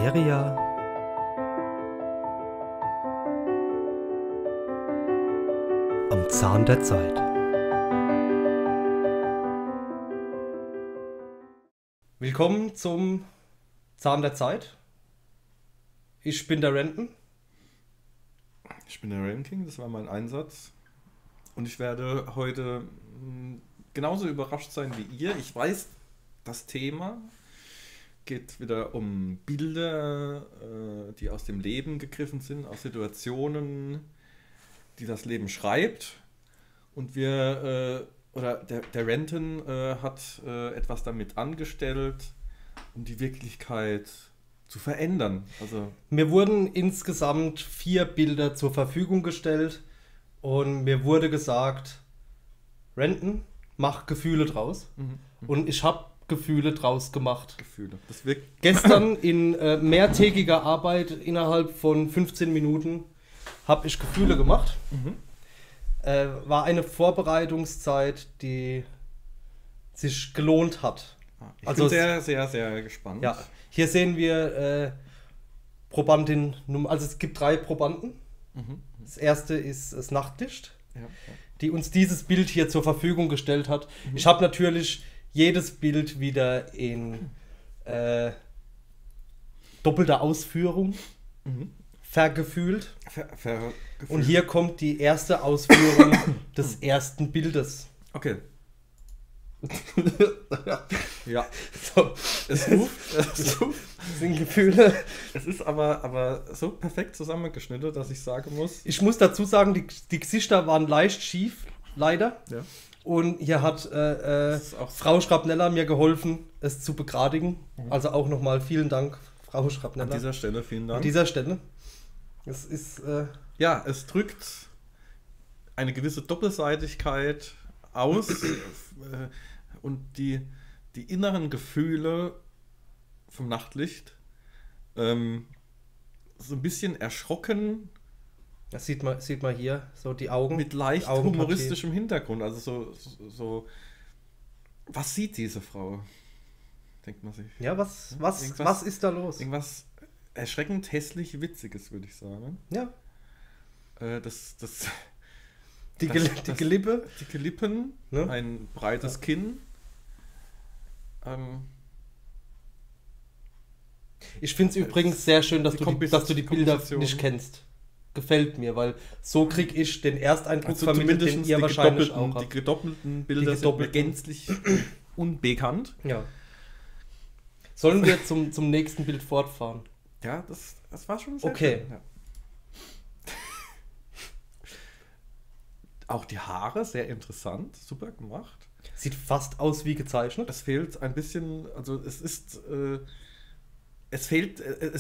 Materia am Zahn der Zeit. Willkommen zum Zahn der Zeit. Ich bin der Renton. Ich bin der Ranking, das war mein Einsatz. Und ich werde heute genauso überrascht sein wie ihr. Ich weiß, das Thema geht wieder um Bilder, die aus dem Leben gegriffen sind, aus Situationen, die das Leben schreibt. Und der Renton hat etwas damit angestellt, um die Wirklichkeit zu verändern. Also Mir wurden insgesamt 4 Bilder zur Verfügung gestellt und mir wurde gesagt, Renton, mach Gefühle draus. Und ich habe Gefühle draus gemacht. Gefühle. Das wirkt Gestern in mehrtägiger Arbeit innerhalb von 15 Minuten habe ich Gefühle gemacht. War eine Vorbereitungszeit, die sich gelohnt hat. Ich Also bin sehr, sehr, sehr gespannt. Ja, hier sehen wir Probandin Nummer, also es gibt 3 Probanden. Das erste ist das Nachtlicht, Ja. die uns dieses Bild hier zur Verfügung gestellt hat. Ich habe natürlich jedes Bild wieder in doppelter Ausführung vergefühlt. Und hier kommt die erste Ausführung des ersten Bildes. Okay. Ja. So, Es ruft. das sind Gefühle. Es ist aber so perfekt zusammengeschnitten, dass ich sagen muss. Ich muss dazu sagen, die Gesichter waren leicht schief, leider. Ja. Und hier hat ist auch Frau Schrapneller mir geholfen, es zu begradigen. Also auch nochmal vielen Dank, Frau An Schrapneller. dieser Stelle vielen An Dank. dieser Stelle. Es ist, Ja, es drückt eine gewisse Doppelseitigkeit aus und die inneren Gefühle vom Nachtlicht so ein bisschen erschrocken das sieht man hier, so die Augen. mit leicht die Augenpartie. humoristischem Hintergrund. Also so was sieht diese Frau? Denkt man sich. Ja, was Irgendwas- ist da los? Irgendwas erschreckend hässlich Witziges, würde ich sagen. Ja, Das die das- Gelippe. dicke Lippen, Ne? ein breites Kinn. Ich finde es übrigens sehr schön, dass die dass du die Bilder Komposition. nicht kennst. Gefällt mir, weil so kriege ich den Ersteindruck Also vermittelt, den zumindest ihr wahrscheinlich auch die habt. gedoppelten Bilder sind mir gedoppelten. gänzlich unbekannt. Ja. Sollen wir zum nächsten Bild fortfahren? Ja, das war schon sehr Okay. schön. Ja. Auch die Haare, sehr interessant, super gemacht. Sieht fast aus wie gezeichnet. Es fehlt ein bisschen, also es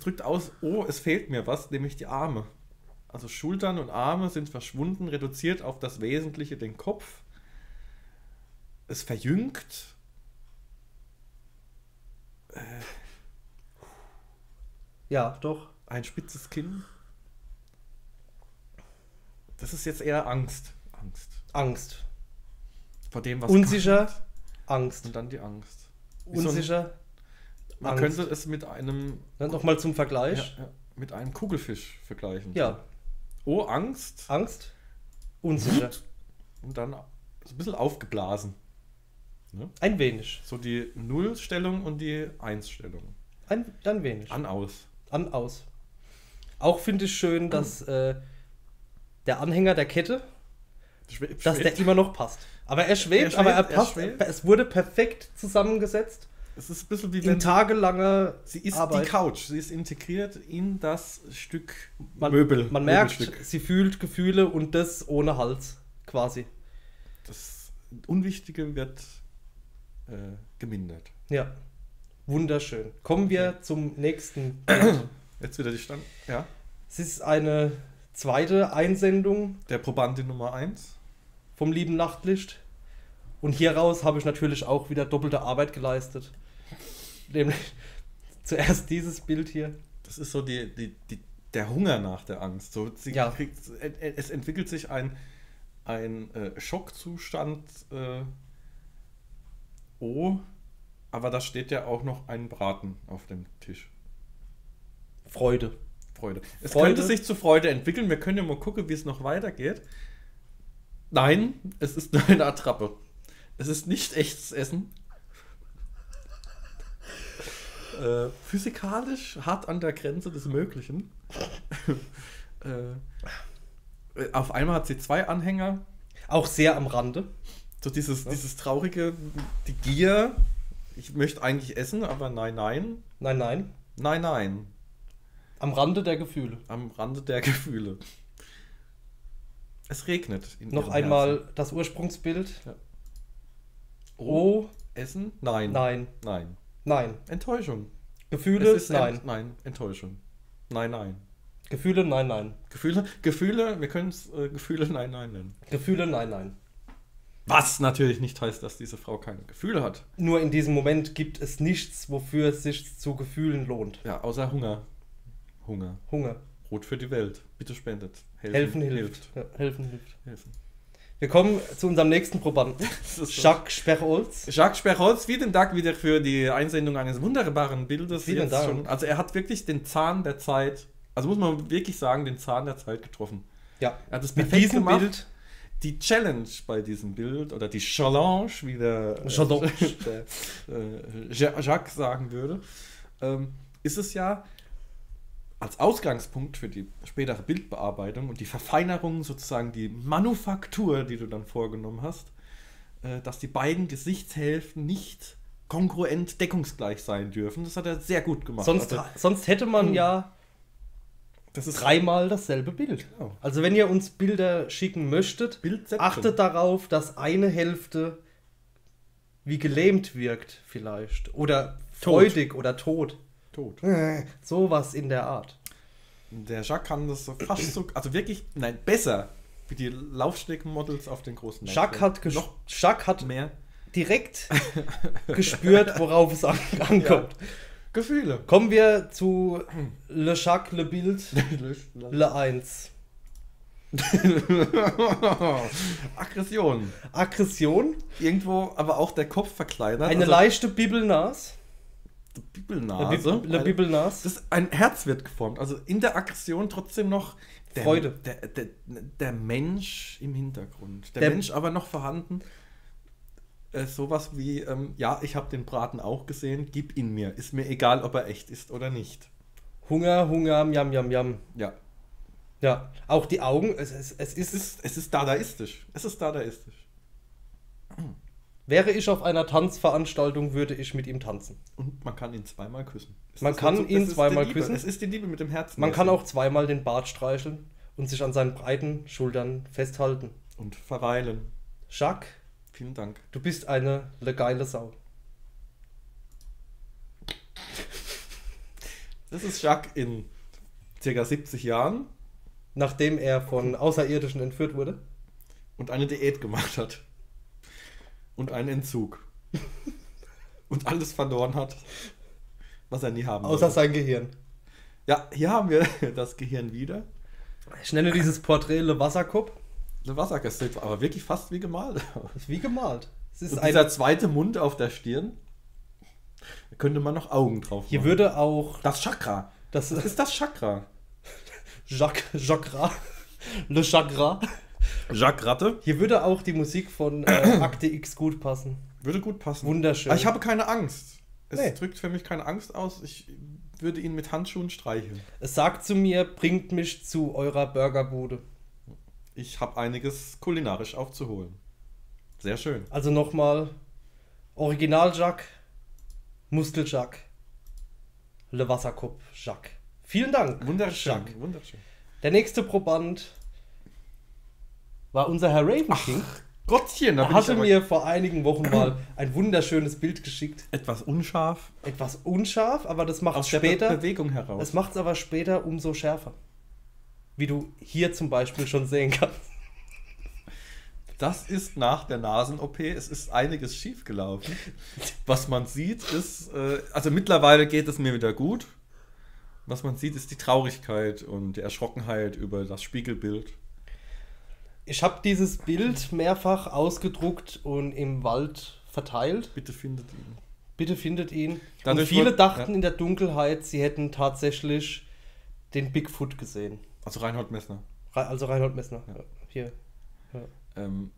drückt aus, oh, es fehlt mir was, nämlich die Arme. Also Schultern und Arme sind verschwunden, reduziert auf das Wesentliche, den Kopf. Es verjüngt. Ja, doch. Ein spitzes Kinn. Das ist jetzt eher Angst. Angst. Vor dem, was Unsicher, kommt. Angst. Und dann die Angst. Wie so ein- Unsicher. Man Angst. könnte es mit einem, Dann nochmal zum Vergleich. mit einem Kugelfisch vergleichen. Ja. Oh, Angst. Angst. Unsicher. Und dann so ein bisschen aufgeblasen. Ne? Ein wenig. So die Nullstellung und die Eins-Stellung. Ein wenig. An, aus. An, aus. Auch finde ich schön, dass der Anhänger der Kette, dass der immer noch passt. Aber er schwebt, aber er passt. schwebt. Es wurde perfekt zusammengesetzt. Es ist ein bisschen wie In wenn tagelanger sie ist Arbeit. die Couch. Sie ist integriert in das Stück Man merkt, Möbelstück. sie fühlt Gefühle und das ohne Hals, quasi. Das Unwichtige wird gemindert. Ja, wunderschön. Kommen wir zum nächsten Bild. Jetzt wieder die Stand. Ja. Es ist eine zweite Einsendung Der Probandin Nummer 1. vom lieben Nachtlicht. Und hieraus habe ich natürlich auch wieder doppelte Arbeit geleistet. Nämlich zuerst dieses Bild hier. Das ist so der Hunger nach der Angst. So, Ja. Es entwickelt sich ein Schockzustand. Oh, aber da steht ja auch noch ein Braten auf dem Tisch. Freude. Es Freude. könnte sich zu Freude entwickeln. Wir können ja mal gucken, wie es noch weitergeht. Nein, es ist nur eine Attrappe. Es ist nicht echtes Essen. Physikalisch hart an der Grenze des Möglichen. Auf einmal hat sie 2 Anhänger. Auch sehr am Rande. So dieses traurige, die Gier. Ich möchte eigentlich essen, aber nein. Nein. Am Rande der Gefühle. Am Rande der Gefühle. Es regnet. Noch einmal das Ursprungsbild. Ja. Oh. Essen? Nein. Nein. Enttäuschung. Gefühle? Nein. Nein. Enttäuschung. Nein. Gefühle? Nein. Gefühle, wir können es Gefühle nein nennen. Gefühle? Nein. Was natürlich nicht heißt, dass diese Frau keine Gefühle hat. Nur in diesem Moment gibt es nichts, wofür es sich zu Gefühlen lohnt. Ja, außer Hunger. Rot für die Welt. Bitte spendet. Helfen hilft. Ja, helfen hilft. Helfen. Wir kommen zu unserem nächsten Probanden. Jacques Sperholz. Jacques Sperholz, vielen Dank wieder für die Einsendung eines wunderbaren Bildes. Vielen Dank. Also er hat wirklich den Zahn der Zeit, also muss man wirklich sagen, den Zahn der Zeit getroffen. Ja. Er hat es Mit perfekt diesem gemacht. Bild. Die Challenge bei diesem Bild, oder die Challenge, wie der Jacques sagen würde, ist es ja als Ausgangspunkt für die spätere Bildbearbeitung und die Verfeinerung, sozusagen die Manufaktur, die du dann vorgenommen hast, dass die beiden Gesichtshälften nicht kongruent deckungsgleich sein dürfen. Das hat er sehr gut gemacht. Sonst hätte man ja das ist 3-mal dasselbe Bild. Genau. Also wenn ihr uns Bilder schicken möchtet, achtet darauf, dass eine Hälfte wie gelähmt wirkt vielleicht. Oder freudig oder tot. Sowas in der Art. Der Jacques kann das so fast so, also wirklich, nein, besser wie die Laufsteg-Models auf den großen Jacques hat mehr direkt gespürt, worauf es ankommt. Ja. Gefühle. Kommen wir zu Le Jacques, Le Bild, Le 1. Aggression. Irgendwo, aber auch der Kopf verkleinert. Eine leichte Bibelnase. Le Bibelnase. Ein Herz wird geformt. Also in der Aggression trotzdem noch Freude. Der Mensch im Hintergrund. Der Mensch aber noch vorhanden. Sowas wie, ja, ich habe den Braten auch gesehen, gib ihn mir. Ist mir egal, ob er echt ist oder nicht. Hunger, Yam. Ja. Ja, auch die Augen, es ist dadaistisch. Wäre ich auf einer Tanzveranstaltung, würde ich mit ihm tanzen. Und man kann ihn 2-mal küssen. Man kann ihn 2-mal küssen. Es ist die Liebe mit dem Herzen. Man kann auch 2-mal den Bart streicheln und sich an seinen breiten Schultern festhalten. Und verweilen. Jacques, vielen Dank. Du bist eine geile Sau. Das ist Jacques in ca. 70 Jahren. Nachdem er von Außerirdischen entführt wurde. Und eine Diät gemacht hat. Und einen Entzug. Und alles verloren hat, was er nie haben wollte. Außer sein Gehirn. Ja, hier haben wir das Gehirn wieder. Ich nenne dieses Porträt Le Wasserkopf. Le Wasserkopf, das sieht aber wirklich fast wie gemalt. Das ist wie gemalt. Es ist dieser zweite Mund auf der Stirn. Da könnte man noch Augen drauf machen. Hier würde auch... Das Chakra. Das ist das Chakra. Chakra. Le Chakra. Jacques Ratte. Hier würde auch die Musik von Akte X gut passen. Würde gut passen. Wunderschön. Aber ich habe keine Angst. Es drückt für mich keine Angst aus. Ich würde ihn mit Handschuhen streicheln. Es sagt zu mir, bringt mich zu eurer Burgerbude. Ich habe einiges kulinarisch aufzuholen. Sehr schön. Also nochmal, Original Jacques, Muskel Jacques, Le Wasserkopf Jacques. Vielen Dank. Wunderschön. Der nächste Proband war unser Herr Raven King. Ach Gottchen, er hatte mir vor einigen Wochen mal ein wunderschönes Bild geschickt. Etwas unscharf, aber das macht später. Der Bewegung heraus. Das macht es aber später umso schärfer. Wie du hier zum Beispiel schon sehen kannst. Das ist nach der Nasen-OP. Es ist einiges schiefgelaufen. Was man sieht ist, also mittlerweile geht es mir wieder gut. Was man sieht ist die Traurigkeit und die Erschrockenheit über das Spiegelbild. Ich habe dieses Bild mehrfach ausgedruckt und im Wald verteilt. Bitte findet ihn. Bitte findet ihn. Dadurch und viele dachten in der Dunkelheit, sie hätten tatsächlich den Bigfoot gesehen. Also Reinhold Messner. Also Reinhold Messner. Ja. Hier.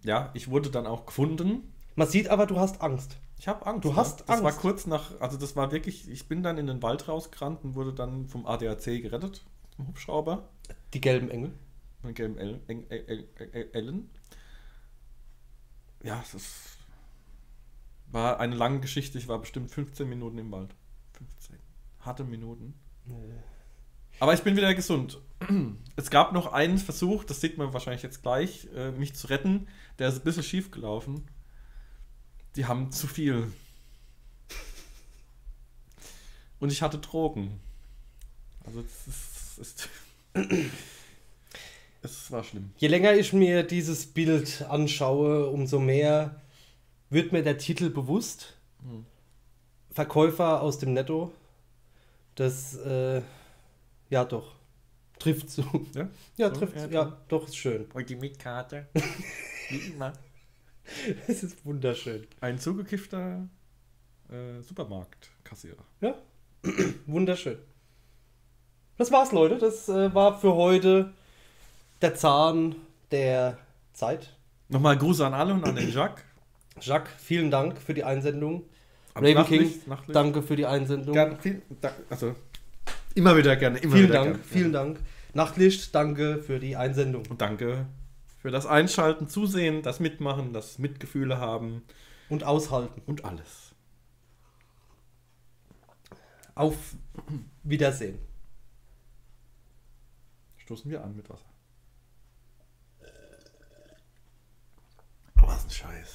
Ja, ich wurde dann auch gefunden. Man sieht aber, du hast Angst. Ich habe Angst. Du hast Das war Angst. kurz nach, also das war wirklich, ich bin dann in den Wald rausgerannt und wurde dann vom ADAC gerettet, vom Hubschrauber. Die gelben Engel. Von gelben Ellen. Ja, es war eine lange Geschichte. Ich war bestimmt 15 Minuten im Wald. 15 harte Minuten. Aber ich bin wieder gesund. Es gab noch einen Versuch, das sieht man wahrscheinlich jetzt gleich, mich zu retten. Der ist ein bisschen schief gelaufen. Die haben zu viel. Und ich hatte Drogen. Also es war schlimm. Je länger ich mir dieses Bild anschaue, umso mehr wird mir der Titel bewusst. Verkäufer aus dem Netto. Das, ja doch, trifft zu. Ja? Ja, So, trifft ja, zu. Ja, doch, ist schön. Und die Mitkarte. Wie immer. Es ist wunderschön. Ein zugekiffter Supermarktkassierer. Ja, wunderschön. Das war's, Leute. Das war für heute der Zahn der Zeit. Nochmal Gruß an alle und an den Jacques. Jacques, vielen Dank für die Einsendung. Am Raven Nachtlicht, King, Nachtlicht. danke für die Einsendung. Also immer wieder gerne. Immer Vielen wieder Dank, gerne. vielen Dank. Nachtlicht, danke für die Einsendung. Und danke für das Einschalten, Zusehen, das Mitmachen, das Mitgefühle haben Und aushalten. und alles. Auf Wiedersehen. Stoßen wir an mit Wasser. Oh, was ein Scheiß.